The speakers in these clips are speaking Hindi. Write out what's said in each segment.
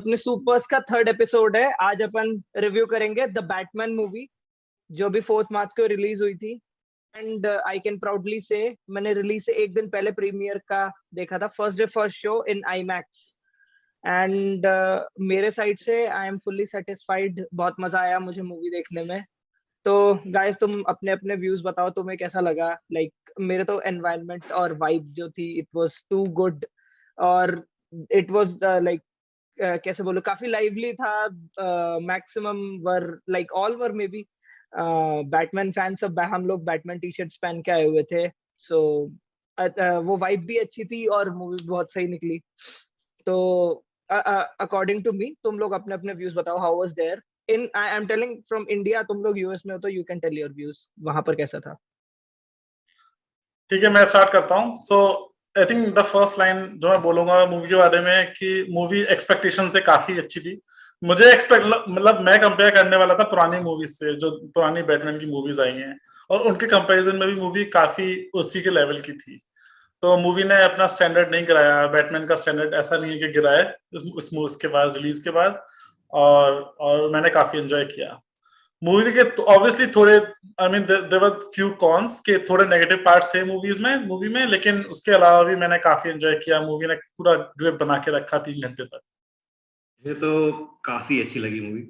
अपने सुपर्स का थर्ड एपिसोड है। आज अपन रिव्यू करेंगे द बैटमैन मूवी, जो भी 4 मार्च को रिलीज हुई थी। एंड आई कैन प्राउडली से मैंने रिलीज से एक दिन पहले प्रीमियर का देखा था, first day first show in IMAX. And मेरे साइड से आई एम फुल्ली सेटिस्फाइड, बहुत मजा आया मुझे मूवी देखने में। तो गाइस, तुम अपने अपने व्यूज बताओ, तुम्हें कैसा लगा। मेरे तो एनवायरनमेंट और वाइब जो थी, इट वाज टू गुड। और इट वाज कैसे बोलूं, काफी लाइवली था। Maximum were like all were may be Batman fan. सब हम लोग बैटमैन टी शर्ट्स पहन के आए हुए थे। सो वो वाइब भी अच्छी थी और मूवी भी बहुत सही निकली। तो अकॉर्डिंग टू मी, तुम लोग अपने अपने व्यूज बताओ, how was there in, I am telling from India. तुम लोग यूएस में हो तो you can tell your views, वहां पर कैसा था। ठीक है, मैं स्टार्ट करता हूँ। So I think the first line जो मैं बोलूंगा मूवी के बारे में कि मूवी एक्सपेक्टेशन से काफी अच्छी थी। मुझे एक्सपेक्ट मतलब मैं कंपेयर करने वाला था पुरानी मूवीज से, जो पुरानी बैटमैन की मूवीज आई हैं, और उनके कंपैरिजन में भी मूवी काफी उसी के लेवल की थी। तो मूवी ने अपना स्टैंडर्ड नहीं गिराया, बैटमैन का स्टैंडर्ड ऐसा नहीं है कि गिराए उसके बाद, रिलीज के बाद। और मैंने काफी एंजॉय किया मूवी के। तो ऑब्वियसली थोड़े, I mean there were few cons के, थोड़े नेगेटिव पार्ट्स थे मूवी में, लेकिन उसके अलावा भी मैंने काफी एंजॉय किया। मूवी ने पूरा ग्रिप बना के रखा 3 घंटे तक। मुझे तो काफी अच्छी लगी मूवी।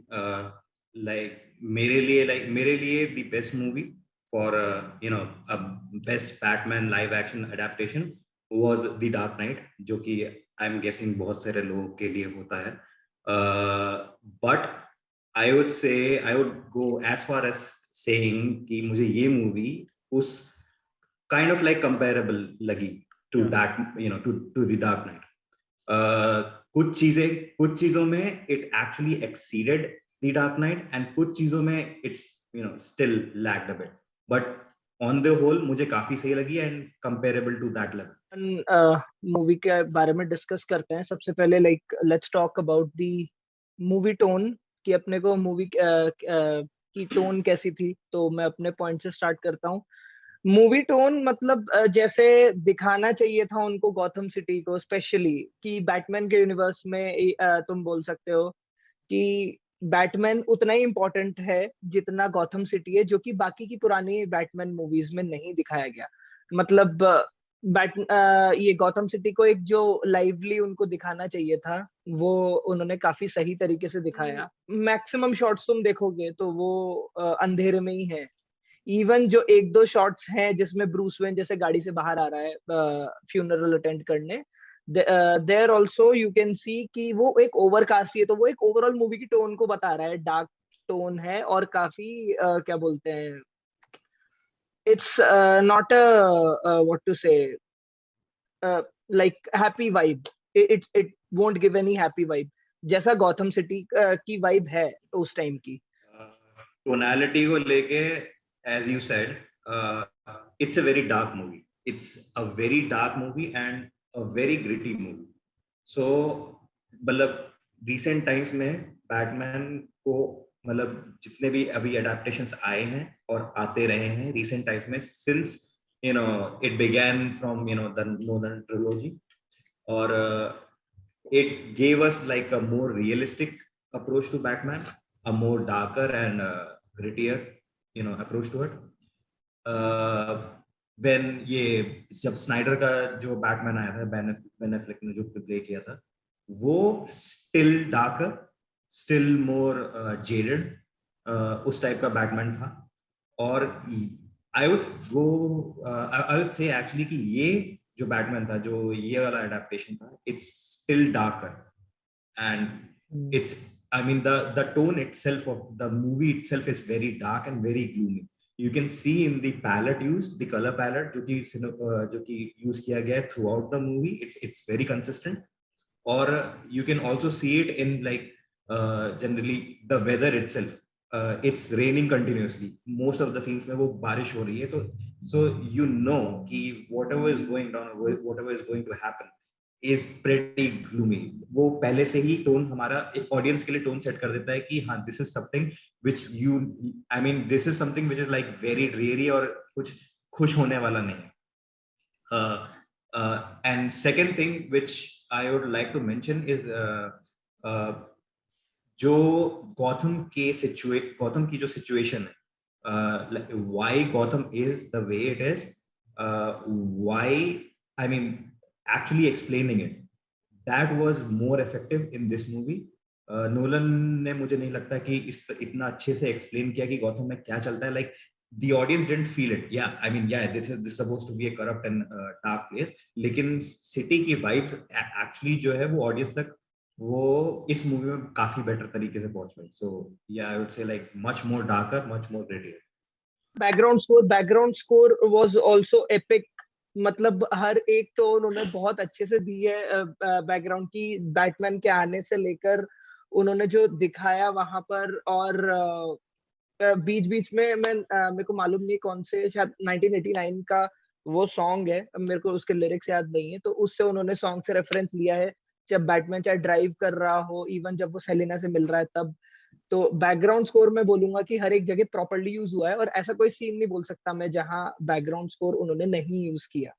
मेरे लिए the best movie for a best Batman live action adaptation was the Dark night, जो कि आई एम गेसिंग बहुत सारे लोगों के लिए होता है। But I would go as far as saying कि मुझे ये मूवी उस काइंड ऑफ लाइक कंपेरेबल लगी to that, to the Dark Knight. कुछ चीजों में it actually exceeded the Dark Knight, and कुछ चीजों में it's still lagged a bit, but on the whole मुझे काफी सही लगी and comparable to that level. Movie के बारे में डिस्कस करते हैं। सबसे पहले let's talk about the movie tone, कि अपने को मूवी की टोन कैसी थी। तो मैं अपने पॉइंट से स्टार्ट करता हूँ। मूवी टोन मतलब जैसे दिखाना चाहिए था उनको गॉथम सिटी को, स्पेशली कि बैटमैन के यूनिवर्स में तुम बोल सकते हो कि बैटमैन उतना ही इम्पोर्टेंट है जितना गॉथम सिटी है, जो कि बाकी की पुरानी बैटमैन मूवीज में नहीं दिखाया गया। मतलब ये गॉथम सिटी को एक जो लाइवली उनको दिखाना चाहिए था, वो उन्होंने काफी सही तरीके से दिखाया। मैक्सिमम शॉट्स तुम देखोगे तो वो अंधेरे में ही है। इवन जो एक दो शॉट्स हैं जिसमें ब्रूस वेन जैसे गाड़ी से बाहर आ रहा है फ्यूनरल अटेंड करने, there also you can see कि वो एक ओवरकास्ट है। तो वो एक ओवरऑल मूवी की टोन को बता रहा है, डार्क टोन है और काफी क्या बोलते हैं, it's not a what to say like happy vibe. It won't give any happy vibe जैसा गॉथम सिटी की वाइब है उस टाइम की। टोनालिटी को लेके, as you said, it's a very dark movie, it's a very dark movie and a very gritty movie. So मतलब रिसेंट टाइम्स में बैटमैन को, मतलब जितने भी अभी अडेप्टेशंस आए हैं और आते रहे हैं रिसेंट टाइम्स में, since it began from the Nolan trilogy, और it gave us like a more realistic approach to Batman, a more darker and grittier, approach to it. When ये जब स्नाइडर का जो बैटमैन आया था, बेन एफ्लेक ने जो प्ले किया था, वो still darker, still more jaded, उस टाइप का बैटमैन था। और आई वुड से एक्चुअली कि ये जो बैटमैन था, जो ये वाला अडेप्टेशन था, it's still darker and it's, I mean the tone itself of the movie itself is very dark and very gloomy. You can see in the palette use, the colour palette जो कि यूज किया गया है throughout the movie, it's very consistent. और you can also see it in like generally the weather itself. It's raining continuously, most of the scenes में वो बारिश हो रही है, तो so you know कि whatever is going down, whatever is going to happen is pretty gloomy. वो पहले से ही टोन हमारा एक ऑडियंस के लिए टोन सेट कर देता है कि हाँ, this is something which you, I mean this is something which is like very dreary और कुछ खुश होने वाला नहीं है। And second thing which I would like to mention is जो गौतम की जो सिचुएशन है, why Gotham is the way it is, why, I mean, actually explaining it, that was more effective in this movie. Nolan ने, मुझे नहीं लगता कि इतना अच्छे से एक्सप्लेन किया कि गौतम में क्या चलता है. Like the audience didn't feel it. Yeah, I mean, yeah, this is supposed to be a corrupt and dark place, लेकिन सिटी की वाइब्स एक्चुअली जो है वो ऑडियंस तक वो इस मूवी में काफी बेटर तरीके से पहुंच गई. So yeah I would say like much more darker, much more grittier. Background score was also epic. मतलब हर एक टोन उन्होंने बहुत अच्छे से दी है बैकग्राउंड की. बैटमैन के आने से लेकर उन्होंने जो दिखाया वहां पर, और बीच बीच में मेरे को मालूम नहीं कौन से, शायद 1989 का वो सॉन्ग है, मेरे को उसके लिरिक्स याद नहीं है, तो उससे उन्होंने सॉन्ग से रेफरेंस लिया है. जब बैटमैन चाहे ड्राइव कर रहा हो, इवन जब वो सेलिना से मिल रहा है तब. तो बैकग्राउंड स्कोर मैं बोलूंगा कि हर एक जगह प्रॉपर्ली यूज हुआ है, और ऐसा कोई सीन नहीं बोल सकता मैं जहां बैकग्राउंड स्कोर उन्होंने नहीं यूज किया.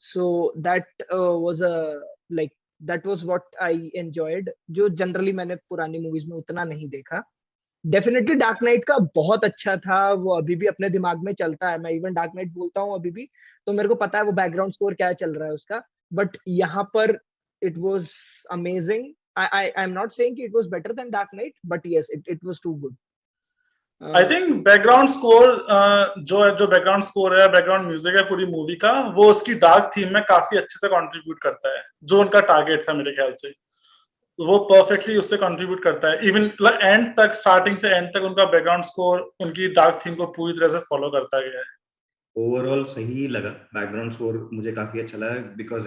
So that was like that was what I enjoyed, जो जनरली मैंने पुरानी मूवीज में उतना नहीं देखा. डेफिनेटली डार्क नाइट का बहुत अच्छा था, वो अभी भी अपने दिमाग में चलता है. मैं इवन डार्क नाइट बोलता हूँ अभी भी, तो मेरे को पता है वो बैकग्राउंड स्कोर क्या चल रहा है उसका. बट यहाँ पर it was amazing. I am not saying कि it was better than dark knight, but yes, it was too good. I think background score जो बैकग्राउंड स्कोर है, बैकग्राउंड म्यूजिक है पूरी मूवी का, वो उसकी डार्क थीम में काफी अच्छे से कंट्रीब्यूट करता है. जो उनका टारगेट था मेरे ख्याल से, वो परफेक्टली उससे कंट्रीब्यूट करता है. इवन एंड तक, स्टार्टिंग से एंड तक उनका बैकग्राउंड स्कोर उनकी डार्क थीम को पूरी तरह से फॉलो करता गया है. ओवरऑल सही लगा बैकग्राउंड स्कोर, मुझे काफी अच्छा लगा बिकॉज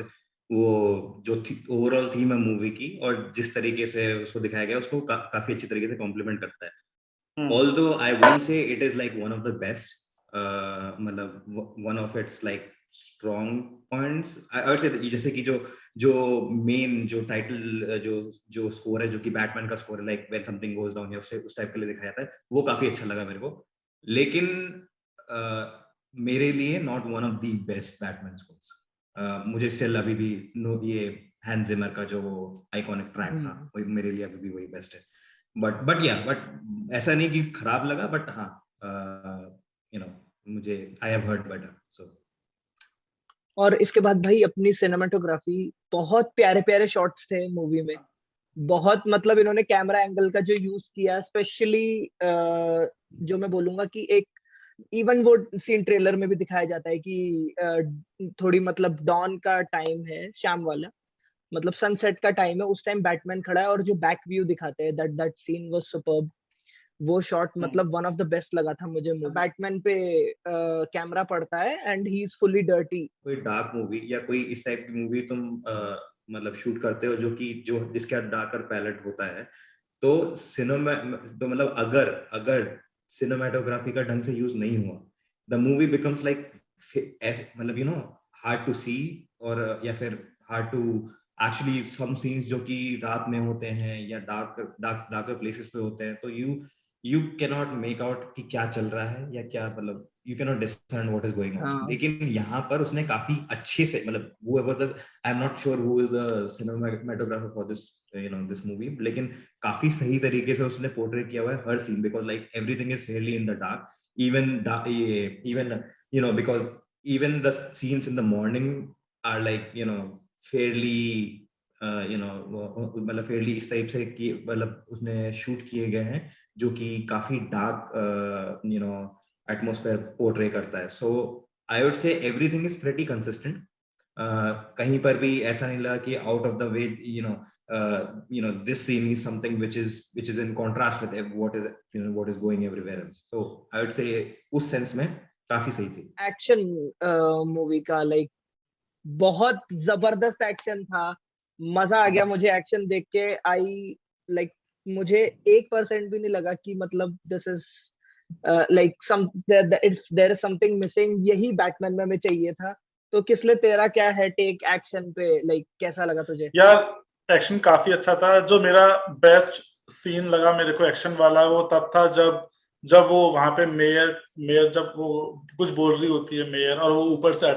वो जो ओवरऑल थीम है मूवी की और जिस तरीके से उसको दिखाया गया उसको काफी अच्छी तरीके से कॉम्प्लीमेंट करता है. Although I won't say it is like one of the best, मतलब one of its like strong points. I would say जैसे कि जो मेन जो टाइटल जो स्कोर है, जो कि बैटमैन का स्कोर है, like when something goes down, या उस टाइप के लिए दिखाया जाता है, वो काफी अच्छा लगा मेरे को. लेकिन मेरे लिए not one of the best Batman scores. मुझे स्टिल अभी भी ये हैंस जिमर का जो आइकॉनिक ट्रैक था, वो मेरे लिए अभी भी वही बेस्ट है. बट ऐसा नहीं कि खराब लगा, बट हाँ, यू नो, मुझे आई हैव हर्ड बेटर. सो और इसके बाद भाई अपनी सिनेमाटोग्राफी, बहुत प्यारे प्यारे शॉट्स थे मूवी में. बहुत, मतलब इन्होंने कैमरा एंगल का जो यूज किया, स्पेशली जो मैं बोलूंगा कि एक इवन वो सीन ट्रेलर में भी दिखाया जाता है कि थोड़ी मतलब डॉन का टाइम है, शाम वाला, मतलब सनसेट का टाइम है, उस टाइम बैटमैन खड़ा है और जो बैक व्यू दिखाते हैं, दैट सीन वाज सुपर्ब. वो शॉट मतलब वन ऑफ द बेस्ट लगा था मुझे. बैटमैन पे कैमरा पड़ता है and he is fully dirty. कोई डार्क मूवी या कोई इस टाइप की मूवी तुम मतलब शूट करते हो जो जिसका डार्कर पैलेट होता है, तो तो मतलब अगर सिनेमाटोग्राफी का ढंग से यूज नहीं हुआ, द मूवी बिकम्स लाइक, मतलब you know, hard to see, और या फिर hard to actually some scenes जो कि रात में होते हैं या डार्कर प्लेसेस पे होते हैं, तो you cannot make out कि क्या चल रहा है या क्या, मतलब you cannot discern what is going on. लेकिन यहाँ पर उसने काफी अच्छे से, मतलब whoever the, I'm not sure who is the cinematographer for this, you know, this movie, लेकिन काफी सही तरीके से उसने पोर्ट्रे किया हुआ है हर scene, because like everything is fairly in the dark, even you know, because even the scenes in the morning are like, you know, fairly you know, मतलब फेयरली इस टाइप से कि मतलब उसने शूट किए गए हैं जो कि काफी dark you know atmosphere portray करता है. So I would say everything is pretty consistent. कहीं पर भी ऐसा नहीं लगा कि out of the way, you know, this scene is something which is in contrast with what is going everywhere else. So I would say उस सेंस में काफी सही थी. एक्शन मूवी का लाइक बहुत जबरदस्त एक्शन था. मजा आ गया मुझे एक्शन देख के. आई लाइक, मुझे 1% भी नहीं लगा कि मतलब this is like some there is something missing. यही बैटमैन में हमें चाहिए था. तो किसले, तेरा क्या है टेक एक्शन पे? लाइक कैसा लगा तुझे? यार एक्शन काफी अच्छा था. जो मेरा बेस्ट सीन लगा मेरे को एक्शन वाला, वो तब था जब वो वहां पे मेयर जब वो कुछ बोल रही होती है मेयर, और वो ऊपर से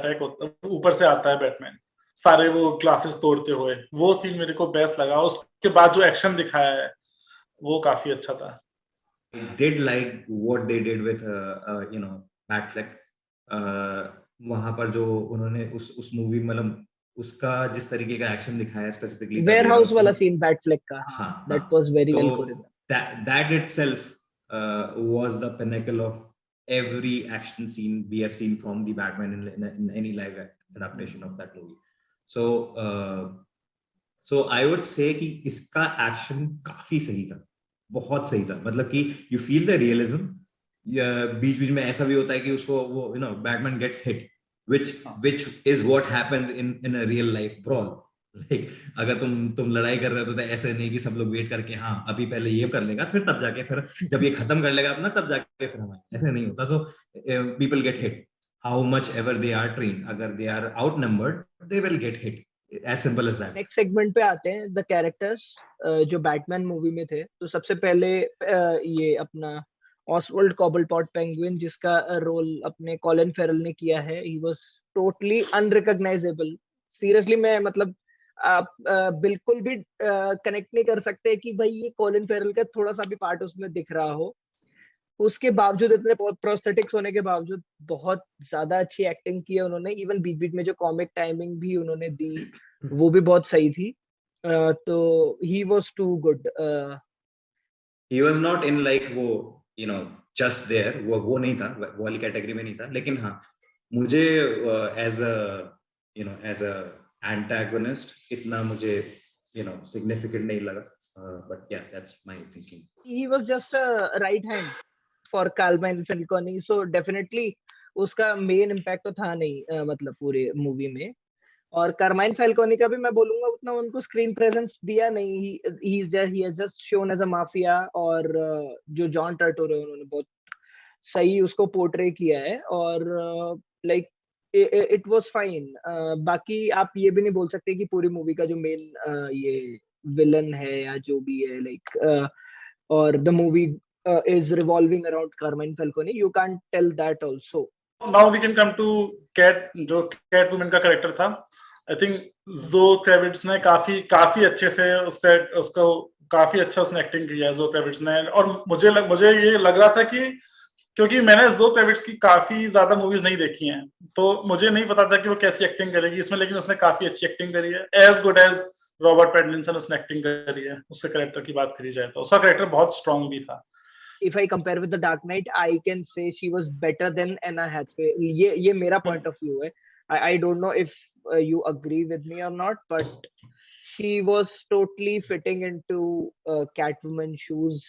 आता है बैटमैन. सारे वो ग्लासेस तोड़ते हुए, वो सीन मेरे को बेस्ट लगा। उसके बाद जो एक्शन दिखाया है वो काफी अच्छा था। I did like what they did with Batfleck. वहां पर जो उन्होंने उस मूवी मतलब उसका जिस तरीके का एक्शन दिखाया specifically the ware warehouse house वाला सीन। सीन बैटफ्लेक का, हाँ, हाँ हाँ, दैट वाज वेरी तो well choreographed. that itself was the pinnacle of every action scene we have seen from the Batman in any live adaptation of that movie. So I would say कि इसका एक्शन काफी सही था, बहुत सही था, मतलब कि यू फील द रियलिज्म। बीच बीच में ऐसा भी होता है कि उसको वो Batman gets hit, which is what happens in a real life brawl. Like, अगर तुम लड़ाई कर रहे हो तो ऐसे नहीं कि सब लोग वेट करके हाँ अभी पहले ये कर लेगा फिर तब जाके फिर जब ये खत्म कर लेगा अपना तब जाके फिर हमारे, ऐसे नहीं होता। So people get hit how much ever they are train, अगर they are outnumbered they will get hit, as simple as that. Next segment पे आते हैं, द कैरेक्टर्स जो बैटमैन मूवी में थे। तो सबसे पहले ये अपना ऑसवाल्ड कॉबलपॉट पेंगुइन, जिसका रोल अपने कॉलिन फेरल ने किया है। He was totally unrecognizable. Seriously मैं मतलब आप बिल्कुल भी कनेक्ट नहीं कर सकते कि भाई ये कॉलिन फेरल का थोड़ा सा भी पार्ट उसमें दिख रहा हो। उसके बावजूद, इतने प्रोस्थेटिक्स होने के बावजूद, बहुत ज्यादा अच्छी एक्टिंग की है उन्होंने। इवन बीच बीच में जो कॉमिक टाइमिंग भी उन्होंने दी वो भी बहुत सही थी। तो he was too good. He was not in like वो जस्ट देयर, वो नहीं था, वो वाली कैटेगरी में नहीं था, लेकिन हाँ मुझे as a as a antagonist इतना मुझे सिग्निफिकेंट नहीं लगा, but yeah that's my thinking. He was just a right hand for Carmine Falcone, so definitely उसका मेन इम्पैक्ट तो था नहीं मतलब पूरे मूवी में। और कार्माइन फैल्कोनी का भी मैं बोलूंगा उतना उनको स्क्रीन प्रेजेंस दिया नहीं। He has just shown as a mafia. और जो जॉन टर्टोरो है उन्होंने बहुत सही उसको पोर्ट्रे किया है। और लाइक इट वाज फाइन। बाकी आप ये भी नहीं बोल सकते कि पूरी मूवी का जो मेन ये विलन है या जो भी है, लाइक, और the movie is revolving around Carmine Falcone, you can't tell that also. Now we can come to cat, जो कैट वुमन का कैरेक्टर था। आई थिंक जो क्रेविट्स ने काफी काफी अच्छे से उसको काफी अच्छा उसने एक्टिंग किया है, जो क्रेविट्स ने। और मुझे ये लग रहा था कि क्योंकि मैंने जो क्रेविट्स की काफी ज्यादा मूवीज नहीं देखी हैं, तो मुझे नहीं पता था कि वो कैसी एक्टिंग करेगी इसमें, लेकिन उसने काफी अच्छी एक्टिंग करी है। As good as Robert Pattinson उसने एक्टिंग करी है। उसके कैरेक्टर की बात करी जाए तो उसका कैरेक्टर बहुत स्ट्रांग भी था। If I compare with the Dark Knight, I can say she was better than Anna Hathaway. ये मेरा point of view है. I don't know if you agree with me or not, but she was totally fitting into Catwoman shoes.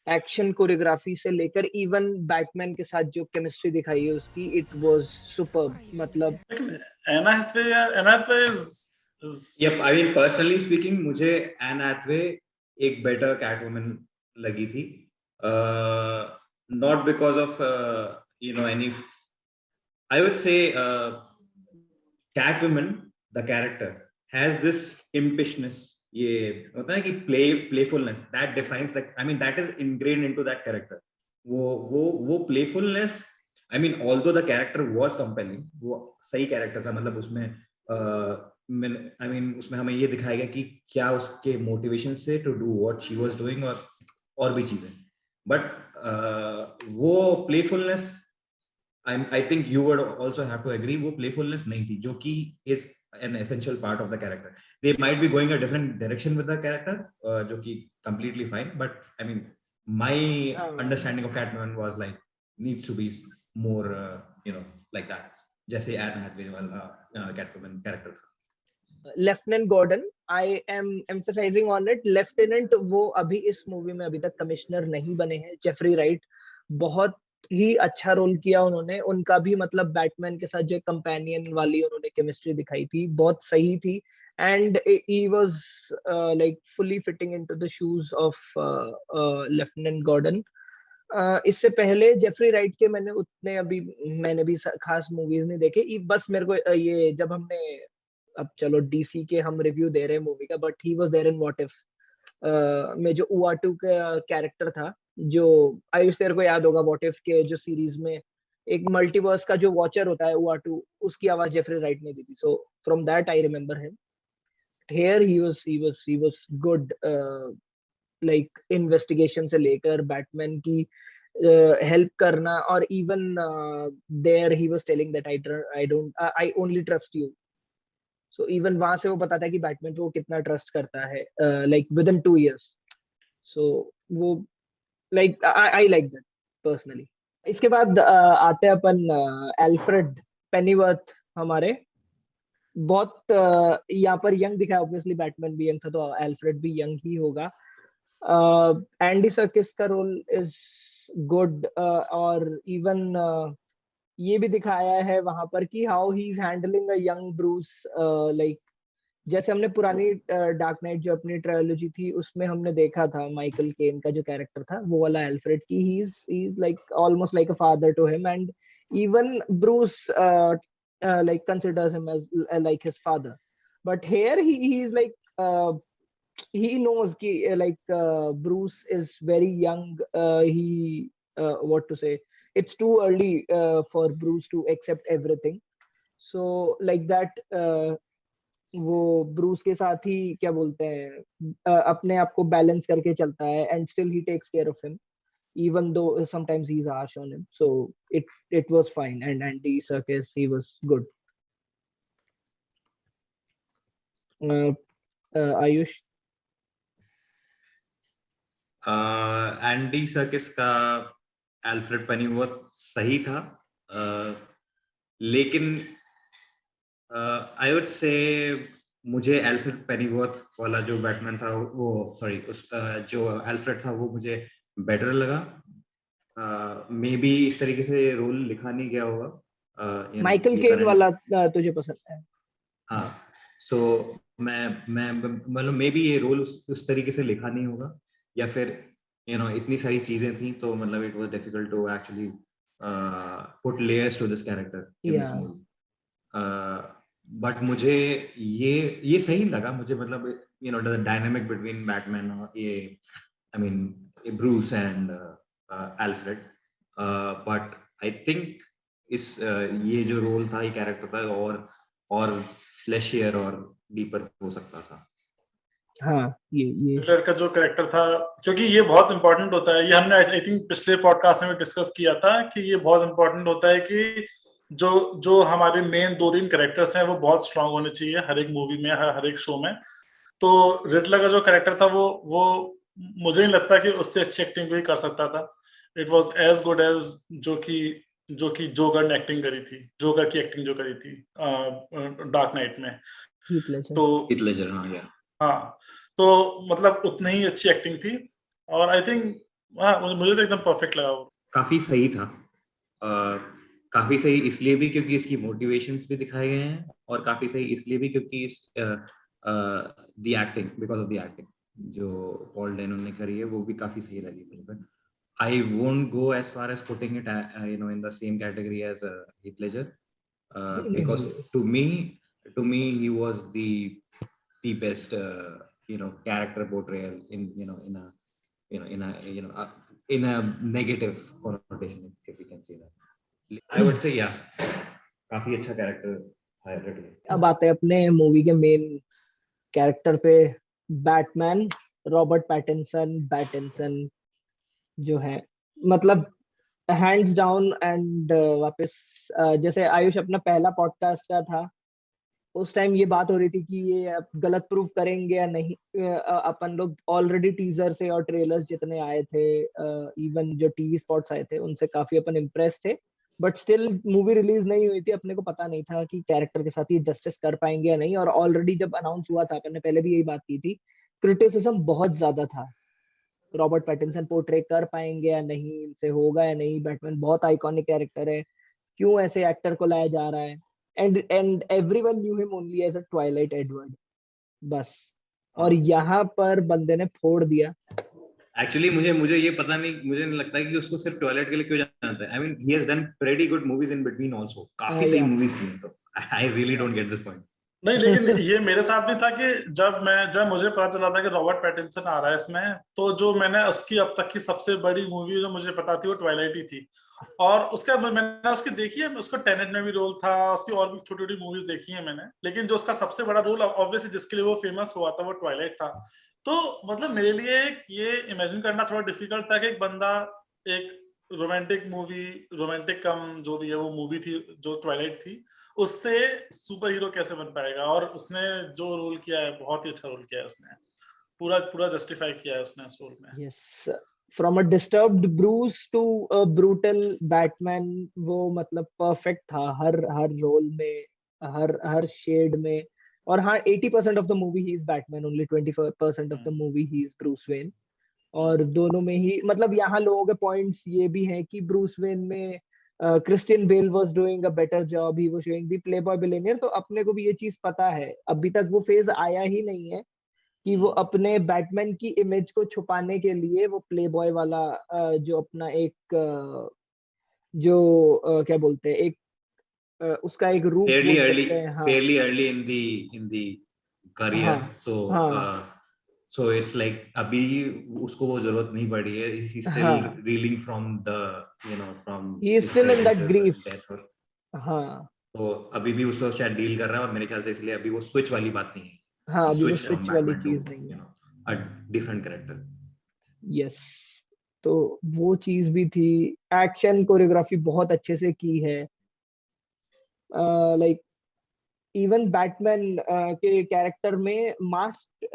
Action choreography से लेकर इवन बैटमैन के साथ जो केमिस्ट्री दिखाई है उसकी, इट वाज सुपर्ब। मतलब लेकिन Anne Hathaway Yep, I mean personally speaking, मुझे एन हैथवे एक बेटर कैटवुमन लगी थी, not because of any, I would say Catwoman the character has this impishness, ये होता है कि playfulness that defines, like I mean that is ingrained into that character. वो playfulness, I mean although the character was compelling, वो सही character था, मतलब उसमें I mean उसमें हमें ये दिखाया गया कि क्या उसके मोटिवेशन से to do what she was doing और भी चीजें, बट वो playfulness, I think you would also have to agree, वो playfulness नहीं थी, जो कि is an essential part of the character. They might be going a different direction with the character, जो कि completely fine, but I mean my understanding of Catwoman was like needs to be more like that, जैसे एन हैथवे वाला Catwoman character था। Lieutenant Gordon, I am emphasising on it, lieutenant वो अभी इस मूवी में अभी तक कमिश्नर नहीं बने हैं। जेफरी राइट बहुत ही अच्छा रोल किया उन्होंने। उनका भी मतलब बैटमैन के साथ जो कंपेनियन वाली उन्होंने केमिस्ट्री दिखाई थी बहुत सही थी। And he was like fully fitting into the shoes of lieutenant Gordon. इससे पहले जेफरी राइट के मैंने भी खास मूवीज नहीं देखे। बस मेरे को ये जब हमने, अब चलो डीसी के हम रिव्यू दे रहे हैं मूवी का, but he was there in what if में जो उआटू का कैरेक्टर था, जो आयुष तेरे को याद होगा व्हाट इफ के जो सीरीज में एक मल्टीवर्स का जो वॉचर होता है उआटू, उसकी आवाज जेफरी राइट ने दी थी. So from that I remember him. Here he was good. Like investigation से लेकर बैटमैन की हेल्प करना, और even there he was telling that I only trust you. So even वहां से वो बताता है कि बैटमैन पे वो कितना ट्रस्ट करता है, लाइक विद इन 2 years. सो वो like I like that personally. इसके बाद आते हैं अपन एल्फ्रेड पेनीवर्थ. हमारे बहुत यहाँ पर यंग दिखा है. ऑब्वियसली बैटमैन भी यंग था, तो एल्फ्रेड भी यंग ही होगा. एंडी सर्किस का रोल इज गुड. और इवन ये भी दिखाया है वहां पर कि how he is handling a young Bruce. Like जैसे हमने पुरानी डार्क नाइट जो अपनी ट्रायोलॉजी थी उसमें हमने देखा था माइकल केन का जो कैरेक्टर था, वो वाला एल्फ्रेड की he is like almost like a father to him. And even Bruce like considers him as like his father. But here he is like he knows ki, Bruce is very young. He what to say, it's too early for Bruce to accept everything. So like that वो ब्रूस के साथ ही क्या बोलते हैं अपने आप को बैलेंस करके चलता है, and still he takes care of him even though sometimes he's harsh on him. So it was fine. And Andy Serkis, he was good. Ayush. Andy Serkis का एल्फ्रेड पेनीवर्थ सही था, लेकिन आई वुड से मुझे एल्फ्रेड पेनीवर्थ वाला जो बैटमैन था वो सॉरी उस जो एल्फ्रेड था वो मुझे बेटर लगा. मे बी इस तरीके से रोल लिखा नहीं गया होगा. माइकल केन वाला तुझे पसंद है? हाँ, सो मैं मतलब मे बी ये रोल उस तरीके से लिखा नहीं होगा, या फिर इतनी सारी चीजें थी तो मतलब it was difficult to actually put layers to this character in this movie. But मुझे ये सही लगा मुझे, मतलब द डायनामिक बिटवीन बैटमैन और ये I mean Bruce and Alfred. But I think इस ये जो रोल था, ये कैरेक्टर था और फ्लैशियर और डीपर हो सकता था. हाँ, हिटलर का जो कैरेक्टर था, क्योंकि ये बहुत इंपॉर्टेंट होता है, ये हमने आई थिंक पिछले पॉडकास्ट में भी डिस्कस किया था कि ये बहुत इंपॉर्टेंट होता है कि जो हमारे मेन 2-3 कैरेक्टर्स हैं वो बहुत स्ट्रांग होने चाहिए हर एक मूवी में, हर एक शो में. तो रिडलर का जो कैरेक्टर था वो मुझे नहीं लगता कि उससे अच्छी एक्टिंग कोई कर सकता था. It was as good as जो कि जोकर ने एक्टिंग करी थी, जोकर की एक्टिंग जो करी थी डार्क नाइट में. तो हीथ लेजर, हाँ, तो मतलब उतनी ही अच्छी एक्टिंग थी. और आई थिंक मुझे तो एकदम परफेक्ट लगा वो. काफी सही था. काफी सही इसलिए भी क्योंकि इसकी मोटिवेशंस भी दिखाए गए हैं, और काफी सही इसलिए भी क्योंकि इस the acting, because of the acting जो पॉल डेनो ने करी है वो भी काफी सही लगी मुझे. I won't go as far as putting it in the same category as Heath Ledger, because to me he was the best character portrayal in a negative connotation, if we can say that. I would say काफी अच्छा कैरेक्टर है. अब आते हैं अपने मूवी के मेन कैरेक्टर पे, बैटमैन रॉबर्ट पैटिंसन जो है, मतलब हैंड्स डाउन. एंड वापस जैसे आयुष अपना पहला पॉडकास्ट का था, उस टाइम ये बात हो रही थी कि ये अब गलत प्रूव करेंगे या नहीं. अपन लोग ऑलरेडी टीजर से और ट्रेलर्स जितने आए थे, इवन जो टीवी स्पॉट्स आए थे, उनसे काफी अपन इम्प्रेस थे. बट स्टिल मूवी रिलीज नहीं हुई थी, अपने को पता नहीं था कि कैरेक्टर के साथ ये जस्टिस कर पाएंगे या नहीं. और ऑलरेडी जब अनाउंस हुआ था, अपन ने पहले भी यही बात की थी, क्रिटिसिज्म बहुत ज्यादा था, रॉबर्ट पैटिंसन पोर्ट्रे कर पाएंगे या नहीं, इनसे होगा या नहीं, बैटमैन बहुत आइकॉनिक कैरेक्टर है, क्यों ऐसे एक्टर को लाया जा रहा है. And everyone knew him only as a Twilight Edward, बस. और यहाँ पर बंदे ने फोड़ दिया. एक्चुअली मुझे ये पता नहीं, मुझे नहीं लगता कि उसको सिर्फ टॉयलेट के लिए क्यों जानता है. I mean he has done pretty good movies in between also, काफी सही मूवीज की. तो I really don't get this point. नहीं, लेकिन ये मेरे साथ भी था कि जब मुझे पता चला था कि रॉबर्ट पैटिंसन आ रहा है इसमें, तो जो मैंने उसकी अब तक की सबसे बड़ी मूवी जो मुझे पता थी वो ट्वाइलाइट ही थी. और उसका मैंने उसकी देखी है, उसका टेनेट में भी रोल था, उसकी और भी छोटी छोटी मूवीज देखी है मैंने, लेकिन जो उसका सबसे बड़ा रोल ऑब्वियसली जिसके लिए वो फेमस हुआ था वो ट्वाइलाइट था। तो मतलब मेरे लिए ये इमेजिन करना थोड़ा डिफिकल्ट था कि एक बंदा एक रोमांटिक मूवी, रोमांटिक कम जो भी है वो मूवी थी जो ट्वाइलाइट थी, उससे सुपर हीरो कैसे बन पाएगा। और उसने जो रोल किया है बहुत ही अच्छा रोल किया है उसने, पूरा पूरा जस्टिफाई किया है उसने उस रोल में। Yes, from a disturbed Bruce to a brutal Batman, वो मतलब परफेक्ट था हर हर रोल में, हर हर शेड में। और हाँ, 80% of the movie he is Batman, only 20% of the movie he is Bruce Wayne. और दोनों में ही मतलब यहाँ लोगों के पॉइंट्स ये भी हैं कि ब्रूस वेन में Christian Bale was doing a better job, he was showing the playboy billionaire. तो अपने को भी ये चीज पता है, अभी तक वो फेज आया ही नहीं है कि वो अपने बैटमैन की इमेज को छुपाने के लिए वो प्लेबॉय वाला जो अपना एक जो क्या बोलते हैं, एक उसका एक रूप fairly बोल early सकते हैं। हाँ fairly early in the career, हाँ so हाँ so it's like अभी उसको वो जरूरत नहीं पड़ी है, he's still हाँ, reeling from the from he is his still in that parents' grief. death, और हाँ तो अभी भी उसको शायद डील कर रहा है, और मेरे ख्याल से इसलिए अभी वो स्विच वाली बात नहीं है, हाँ, he अभी वो switched from स्विच वाली Batman to चीज नहीं है। a different character. यस, तो वो चीज भी थी। एक्शन कोरियोग्राफी बहुत अच्छे से की है। लाइक इवन बैटमैन के कैरेक्टर में मास्क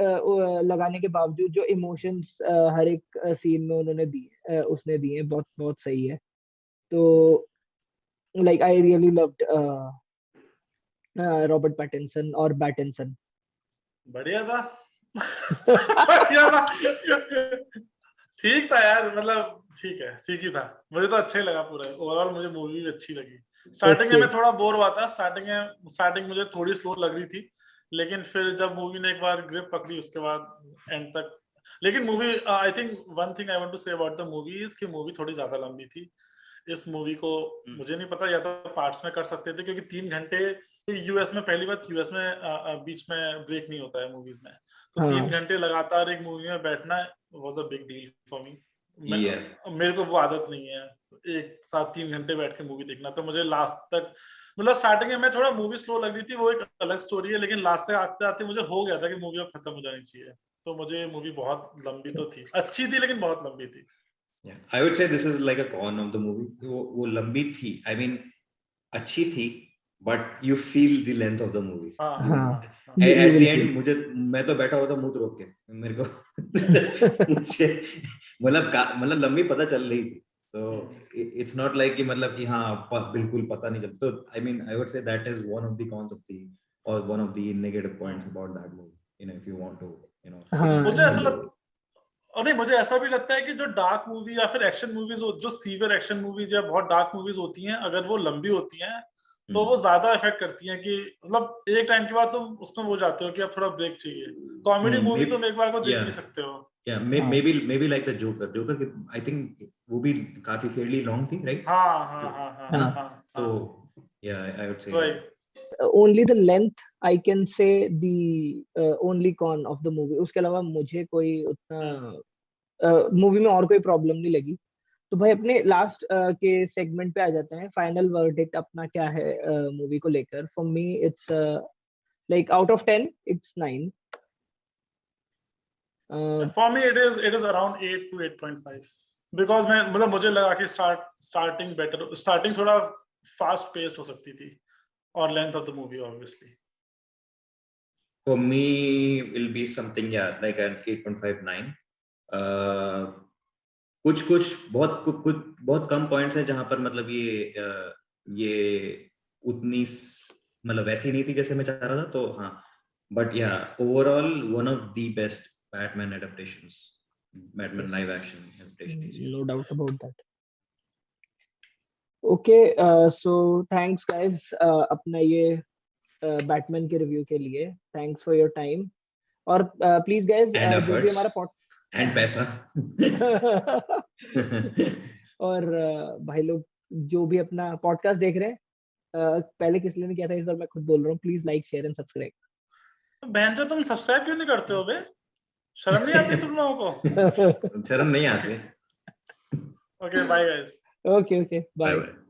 लगाने के बावजूद जो इमोशंस हर एक सीन में उन्होंने दिए, उसने दिए, बहुत बहुत सही है। तो like I really loved Robert Pattinson और बैटिंसन। बढ़िया था। बढ़िया था। ठीक था यार, मतलब ठीक है, ठीक ही था। मुझे तो अच्छा ही लगा पूरा ओवरऑल, मुझे मूवी भी अच्छी लगी। स्टार्टिंग में ओके, मैं थोड़ा बोर हुआ था, स्टार्टिंग मुझे थोड़ी स्लो लग रही थी, लेकिन फिर जब मूवी ने एक बार ग्रिप पकड़ी उसके बाद एंड तक। लेकिन movie, I think one thing I want to say about the movie is कि मूवी थोड़ी ज्यादा लंबी थी। इस मूवी को मुझे नहीं पता, या तो पार्ट्स में कर सकते थे, क्योंकि 3 घंटे यूएस में, पहली बात यूएस में बीच में ब्रेक नहीं होता है मूवीज में, तो 3 घंटे लगातार एक मूवी में बैठना was a big deal for me. Yeah. मेरे को वो आदत नहीं है एक साथ 3 घंटे बैठ के मूवी देखना, तो मुझे लास्ट तक, मतलब स्टार्टिंग में मैं थोड़ा मूवी स्लो लग रही थी, वो एक अलग स्टोरी है, लेकिन लास्ट तक आते आते मुझे हो गया था कि मूवी अब खत्म हो जानी चाहिए। तो मुझे मूवी बहुत लंबी तो थी, अच्छी थी लेकिन बहुत लंबी थी। Yeah, I would say this is like a con of the movie. वो लंबी थी, I mean अच्छी थी, but you feel the length of the movie. हाँ हाँ, हाँ you At will the feel. end मैं तो बैठा हुआ था मुंह रोक के, मेरे को मुझे मतलब लंबी पता चल रही थी, तो it's not like कि मतलब कि हाँ बिल्कुल पता नहीं चलता। तो I mean I would say that is one of the cons of the, or one of the negative points about that movie. If you want to हाँ मुझे ऐसा ये, और नहीं, मुझे ऐसा भी लगता है कि जो डार्क मूवी या फिर एक्शन मूवीज, जो सीवियर एक्शन मूवीज या बहुत डार्क मूवीज होती हैं, अगर वो लंबी होती हैं तो वो ज्यादा इफेक्ट करती हैं, कि मतलब एक टाइम के बाद तुम उसमें वो जाते हो कि अब थोड़ा ब्रेक चाहिए। कॉमेडी मूवी तुम एक बार को देख भी सकते हो। Yeah, हाँ maybe like the Joker I think वो भी काफी fairly long थी, right? हाँ हाँ हाँ हाँ है ना? हाँ, हाँ तो हाँ, yeah, I would say वही। that. Only the length I can say the only con of the movie. उसके अलावा मुझे कोई उतना मूवी में और कोई प्रॉब्लम नहीं लगी। तो भाई अपने लास्ट के सेगमेंट पे आ जाते हैं। फाइनल वर्डिक्ट अपना क्या है मूवी को लेकर? For me it's like out of 10 it's 9। For me it is around 8 to 8.5, because मैं मतलब मुझे लगा कि स्टार्टिंग थोड़ा फास्ट पेस्ड हो सकती थी, और length of the movie obviously. For me will be something, yeah, like an 8.5 9. कुछ बहुत कम पॉइंट्स हैं जहां पर मतलब ये उतनी मतलब वैसी नहीं थी जैसे मैं चाह रहा था, तो हाँ, बट या overall one of the best Batman adaptations, Batman live action adaptations. No doubt about that. Okay, so thanks guys अपना ये बैटमैन के रिव्यू के लिए। Thanks for your time. और प्लीज गाइस एंड जो भी एफर्ट्स हमारा पॉड एंड पैसा। और भाई लोग जो भी अपना पॉडकास्ट देख रहे हैं, पहले किस लिए नहीं किया था, इस बार मैं खुद बोल रहा हूँ, प्लीज लाइक शेयर एंड तो बहन जो तुम सब्सक्राइब क्यों नहीं करते हो बे? शर्म नहीं आती तुम लोगों को? शर्म नहीं आती। Okay, bye guys. Okay okay, bye bye. Bye.